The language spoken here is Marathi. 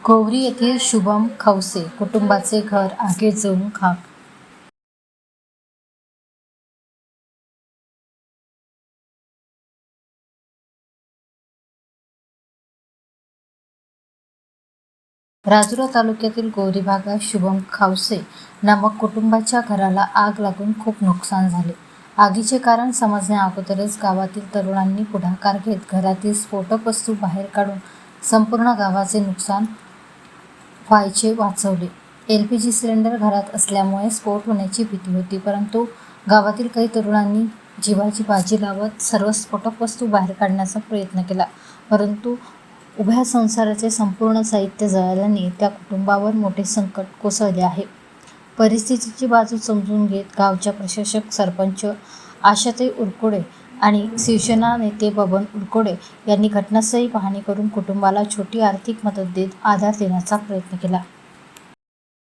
गोवरी येथील शुभम खवसे कुटुंबाचे घर आगीत जळून खाक. राजुरा तालुक्यातील गोवरी भागात शुभम खवसे नामक कुटुंबाच्या घराला आग लागून खूप नुकसान झाले. आगीचे कारण समजण्या अगोदरच गावातील तरुणांनी पुढाकार घेत घरातील स्फोटक वस्तू बाहेर काढून संपूर्ण गावाचे नुकसान व्हायचे वाचवले. LPG सिलेंडर घरात असल्यामुळे स्फोट होण्याची भीती होती, परंतु गावातील काही तरुणांनी जीवाची बाजी लावत सर्व स्फोटक वस्तू बाहेर काढण्याचा प्रयत्न केला, परंतु उभ्या संसाराचे संपूर्ण साहित्य जळाल्याने त्या कुटुंबावर मोठे संकट कोसळले आहे. परिस्थितीची बाजू समजून घेत गावच्या प्रशासक, सरपंच आशाताई उरकुडे आणि शिवसेना नेते बबन उरकुडे यांनी घटनास्थळी पाहणी करून कुटुंबाला छोटी आर्थिक मदत देत आधार देण्याचा प्रयत्न केला.